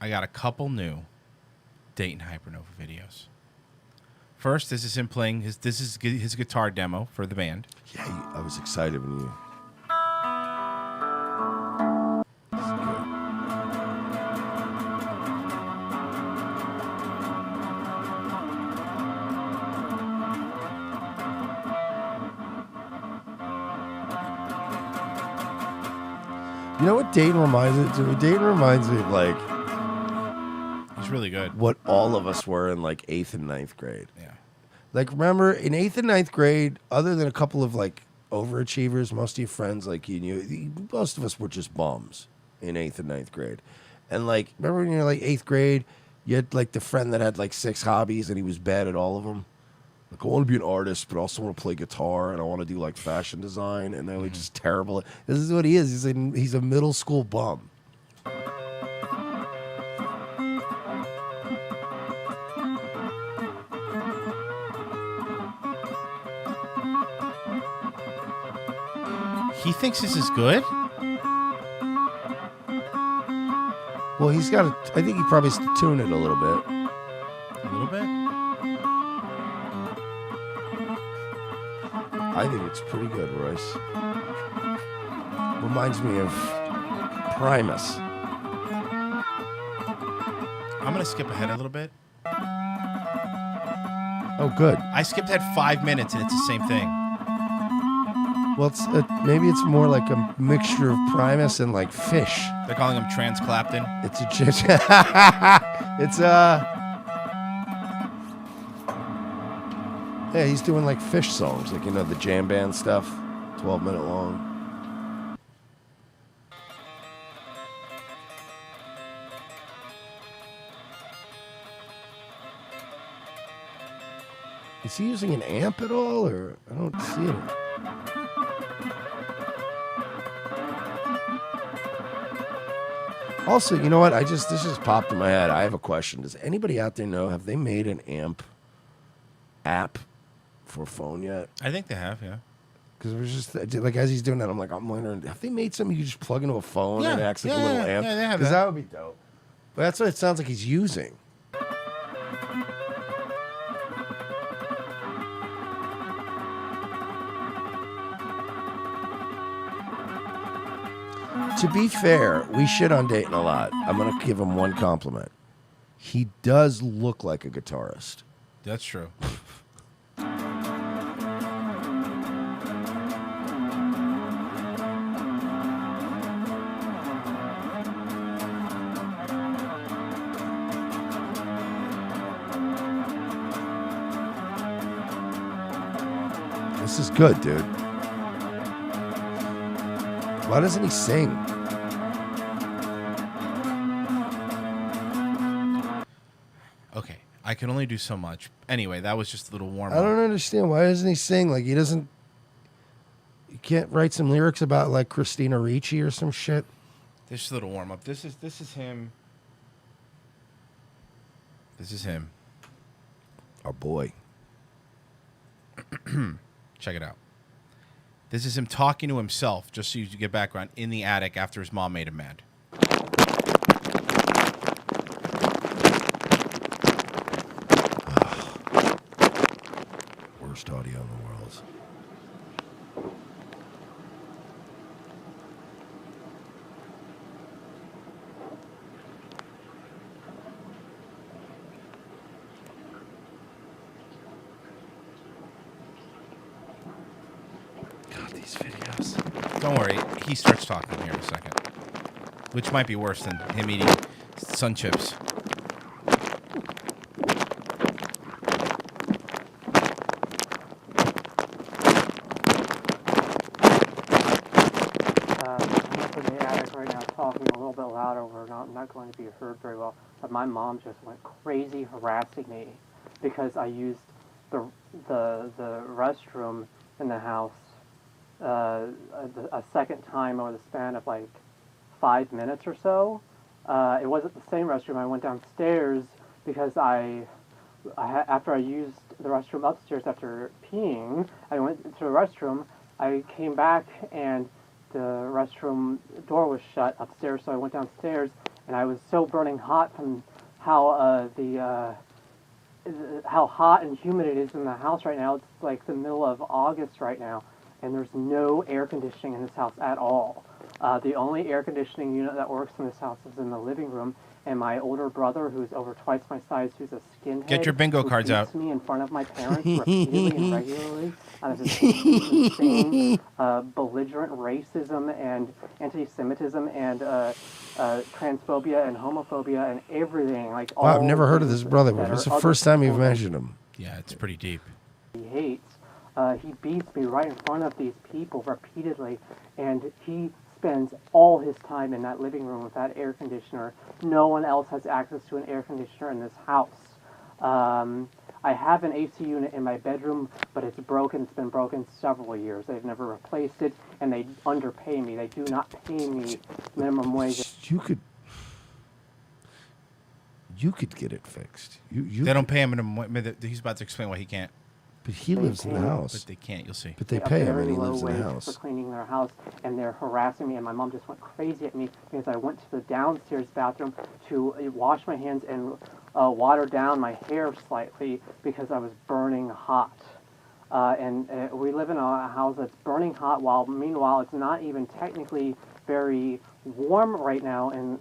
I got a couple new Dayton Hypernova videos. First, this is him playing his guitar demo for the band. Yeah, I was excited when you. You know what Dayton reminds me? Dayton reminds me of like. He's really good. What all of us were in like 8th and 9th grade. Yeah. Like remember in 8th and 9th grade, other than a couple of like overachievers, most of your friends like you knew, most of us were just bums in 8th and 9th grade. And like remember when you're like 8th grade, you had like the friend that had like 6 hobbies and he was bad at all of them. Like I want to be an artist, but I also want to play guitar and I want to do like fashion design, and they're like just terrible. This is what he is. He's a middle school bum. He thinks this is good? Well, he's got to. I think he probably has to tune it a little bit. A little bit? I think it's pretty good, Royce. Reminds me of Primus. I'm going to skip ahead a little bit. Oh, good. I skipped ahead 5 minutes and it's the same thing. Well, it's maybe it's more like a mixture of Primus and like Fish. They're calling him Trans Clapton. It's a yeah, he's doing like Fish songs, like the jam band stuff, 12-minute long. Is he using an amp at all, or I don't see it? Also, you know what? This just popped in my head. I have a question. Does anybody out there know, have they made an amp app for phone yet? I think they have, yeah. Because it was just like as he's doing that, I'm wondering, have they made something you just plug into a phone and it acts like a little amp? Yeah, they have Because that would be dope. But that's what it sounds like he's using. To be fair, we shit on Dayton a lot. I'm going to give him one compliment. He does look like a guitarist. That's true. This is good, dude. Why doesn't he sing? Okay, I can only do so much. Anyway, that was just a little warm-up. I don't understand. Why doesn't he sing? Like, he doesn't... You can't write some lyrics about, like, Christina Ricci or some shit? This is a little warm-up. This is him. This is him. Our boy. Check it out. This is him talking to himself, just so you get background, in the attic after his mom made him mad. Worst audio in the world. God, these videos. Don't worry, he starts talking here in a second. Which might be worse than him eating sun chips. Not going to be heard very well, but my mom just went crazy harassing me because I used the restroom in the house a second time over the span of like 5 minutes or so. It wasn't the same restroom. I went downstairs because after I used the restroom upstairs after peeing, I went to the restroom. I came back and the restroom door was shut upstairs, so I went downstairs and I was so burning hot from how how hot and humid it is in the house right now. It's like the middle of August right now, and there's no air conditioning in this house at all. The only air conditioning unit that works in this house is in the living room, and my older brother, who's over twice my size, who's a skinhead, Get your bingo who cards beats out. me in front of my parents repeatedly and regularly out of his insane, belligerent racism and anti-Semitism and transphobia and homophobia and everything. Like all Wow, I've never heard of this brother that before. It's are the other first time you've people that mentioned him. Yeah, it's pretty deep. he hates. He beats me right in front of these people repeatedly, and he spends all his time in that living room with that air conditioner. No one else has access to an air conditioner in this house. I have an AC unit in my bedroom, but it's broken. It's been broken several years. They've never replaced it, and they underpay me. They do not pay me minimum wage. You could get it fixed. You They don't pay him. He's about to explain why he can't. But he lives in the house. But they can't. You'll see. But they A pay him, very and he low lives in the wage house. for cleaning their house, and they're harassing me. And my mom just went crazy at me because I went to the downstairs bathroom to wash my hands and water down my hair slightly because I was burning hot. We live in a house that's burning hot, while meanwhile it's not even technically very warm right now in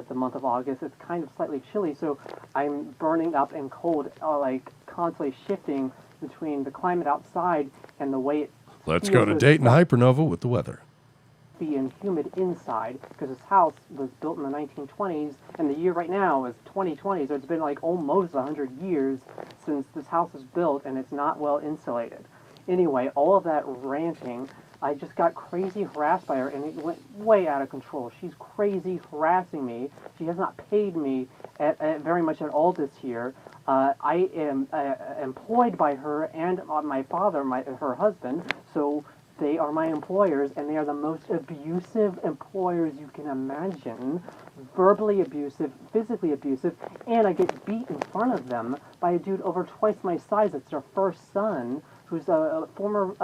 the month of August. It's kind of slightly chilly, so I'm burning up and cold, like constantly shifting between the climate outside and the way it Let's feels go to Dayton Hypernova with the weather. and humid inside, because this house was built in the 1920s, and the year right now is 2020, so it's been like almost 100 years since this house was built, and it's not well insulated. Anyway, all of that ranting, I just got crazy harassed by her, and it went way out of control. She's crazy harassing me. She has not paid me very much at all this year. I am employed by her and my father, her husband, so they are my employers, and they are the most abusive employers you can imagine. Verbally abusive, physically abusive, and I get beat in front of them by a dude over twice my size. It's their first son, who's a former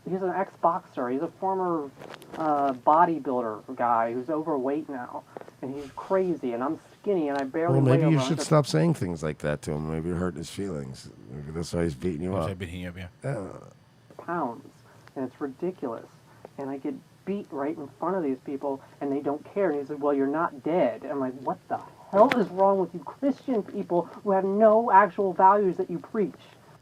he's an ex-boxer. He's a former bodybuilder guy who's overweight now, and he's crazy, and I'm skinny, and I barely Well, weigh maybe over you should 100 stop saying things like that to him. Maybe you're hurting his feelings. Maybe that's why he's beating you up. I've been hitting you up, yeah. pounds, and it's ridiculous. And I get beat right in front of these people, and they don't care. And he said, well, you're not dead. And I'm like, what the hell is wrong with you Christian people who have no actual values that you preach?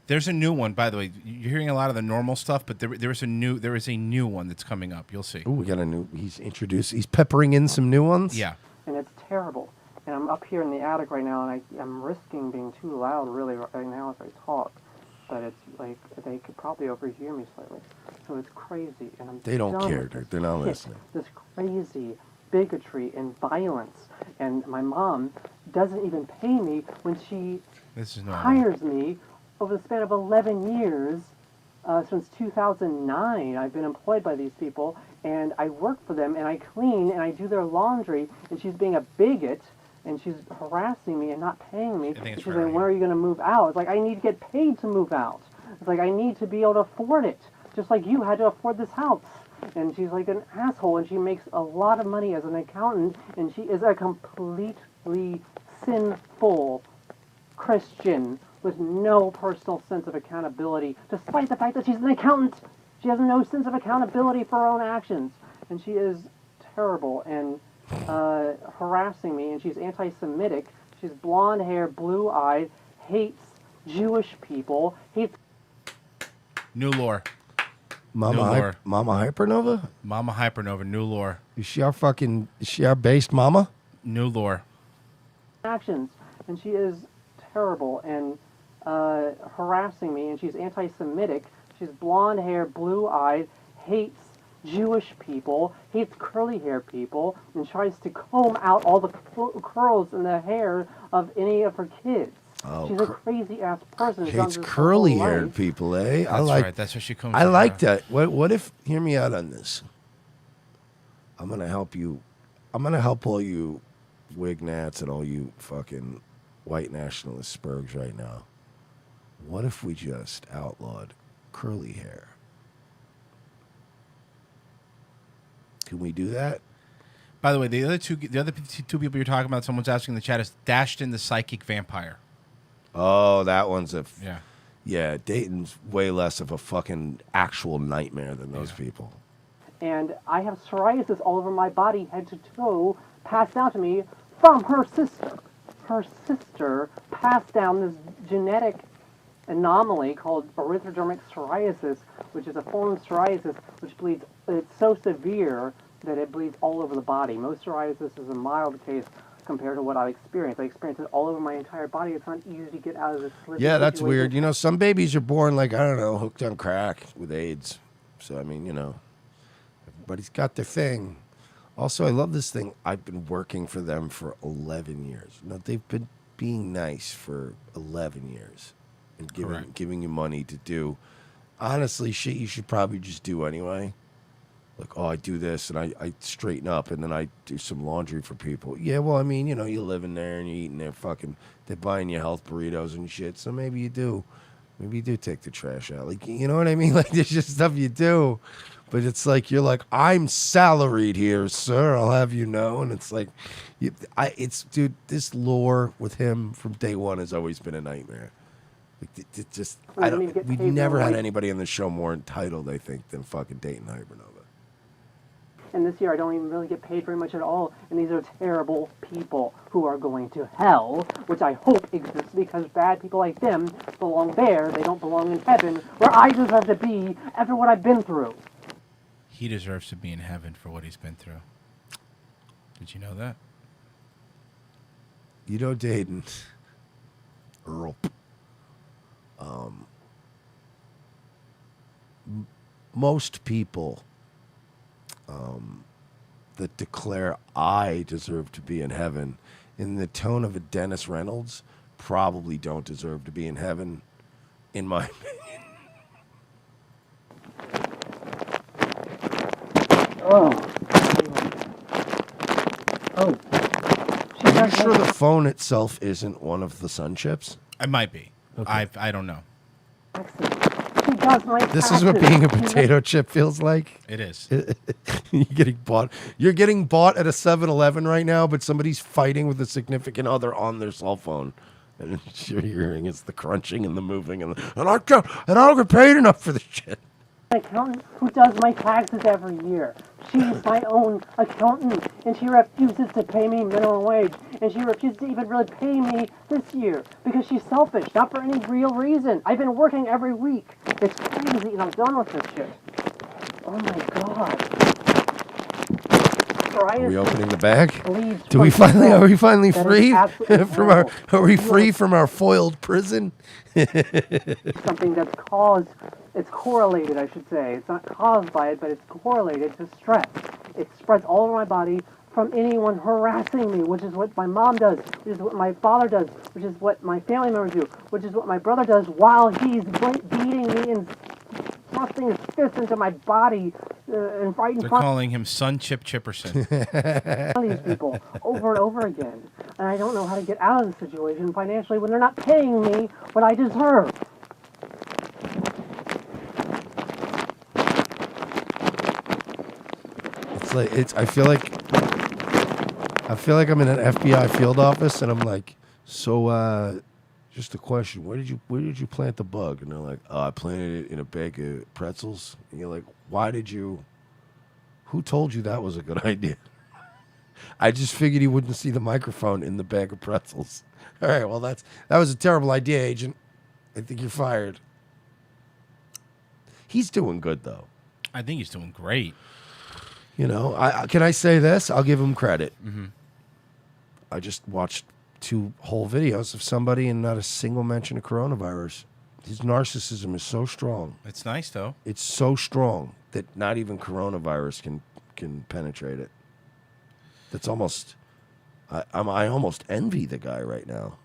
There's a new one, by the way. You're hearing a lot of the normal stuff, but there is a new one that's coming up. You'll see. Ooh, we got a new. He's peppering in some new ones. Yeah. And it's terrible. And I'm up here in the attic right now, and I'm risking being too loud really right now as I talk. But it's like they could probably overhear me slightly. So it's crazy. And They don't done care, with dude. this They're not shit, listening. This crazy bigotry and violence. And my mom doesn't even pay me when she This is normal. hires me over the span of 11 years. Since 2009, I've been employed by these people, and I work for them, and I clean, and I do their laundry, and she's being a bigot, and she's harassing me and not paying me. I think it's She's right like, when are you going to move out? It's like, I need to get paid to move out. It's like, I need to be able to afford it, just like you had to afford this house. And she's like an asshole, and she makes a lot of money as an accountant, and she is a completely sinful Christian with no personal sense of accountability, despite the fact that she's an accountant. She has no sense of accountability for her own actions, and she is terrible and harassing me, and she's anti-Semitic. She's blonde hair, blue-eyed, hates Jewish people, hates... New lore. Mama Hypernova? Mama Hypernova. New lore. Is she our based mama? New lore. actions, and she is terrible and harassing me, and she's anti-Semitic. She's blonde hair, blue-eyed, hates Jewish people, hates curly-hair people, and tries to comb out all the curls in the hair of any of her kids. Oh, She's a crazy-ass person. who's done Hates this her whole curly-haired life. people, eh? That's right. That's what she comes. I like that. What if? Hear me out on this. I'm gonna help you. I'm gonna help all you Wignats and all you fucking white nationalist spurgs right now. What if we just outlawed curly hair? Can we do that? By the way, the other two people you're talking about, someone's asking in the chat, is Dashton the Psychic Vampire. Oh, that one's Yeah. Yeah, Dayton's way less of a fucking actual nightmare than those people. And I have psoriasis all over my body, head to toe, passed down to me from her sister. Her sister passed down this genetic anomaly called erythrodermic psoriasis, which is a form of psoriasis which bleeds. It's so severe that it bleeds all over the body. Most psoriasis is a mild case compared to what I've experienced. I experienced it all over my entire body. It's not easy to get out of this. Yeah, that's weird. You know, some babies are born like, I don't know, hooked on crack with AIDS. So, I mean, you know, everybody's got their thing. Also, I love this thing. I've been working for them for 11 years. No, they've been being nice for 11 years and giving you money to do, honestly, shit you should probably just do anyway. Like, oh, I do this, and I straighten up, and then I do some laundry for people. Yeah, well, I mean, you know, you live in there, and you're eating their fucking, they're buying you health burritos and shit, so maybe you do. Maybe you do take the trash out. Like, you know what I mean? Like, there's just stuff you do. But it's like, you're like, I'm salaried here, sir, I'll have you know. And it's like, dude, this lore with him from day one has always been a nightmare. Like, it just, we've never had anybody on the show more entitled, I think, than fucking Dayton Hypernova. And this year I don't even really get paid very much at all. And these are terrible people who are going to hell, which I hope exists because bad people like them belong there. They don't belong in heaven, where I deserve to be after what I've been through. He deserves to be in heaven for what he's been through. Did you know that? You know, Dayton, Earlp, most people that declare I deserve to be in heaven in the tone of a Dennis Reynolds probably don't deserve to be in heaven, in my opinion. Are you sure the phone itself isn't one of the sun chips? It might be. Okay. I don't know. This is what being a potato chip feels like. It is. You're getting bought at a 7-Eleven right now, but somebody's fighting with a significant other on their cell phone. And you're hearing it's the crunching and the moving and I don't get paid enough for this shit. An accountant who does my taxes every year. She's my own accountant, and she refuses to pay me minimum wage, and she refuses to even really pay me this year because she's selfish, not for any real reason. I've been working every week. It's crazy, and I'm done with this shit. Oh my god. Are we opening the bag? Are we finally free from our? Are we free from our foiled prison? Something that's caused. It's correlated, I should say. It's not caused by it, but it's correlated to stress. It spreads all over my body from anyone harassing me, which is what my mom does, which is what my father does, which is what my family members do, which is what my brother does while he's beating me and thrusting his fist into my body and right in front. They're calling him Sun Chip Chipperson. These people over and over again, and I don't know how to get out of the situation financially when they're not paying me what I deserve. I feel like I'm in an FBI field office, and I'm like, so just a question, where did you plant the bug? And they're like, oh, I planted it in a bag of pretzels. And you're like, who told you that was a good idea? I just figured he wouldn't see the microphone in the bag of pretzels. All right, well that was a terrible idea, Agent. I think you're fired. He's doing good though. I think he's doing great. You know, can I say this? I'll give him credit. Mm-hmm. I just watched 2 whole videos of somebody and not a single mention of coronavirus. His narcissism is so strong. It's nice, though. It's so strong that not even coronavirus can penetrate it. That's almost... I almost envy the guy right now.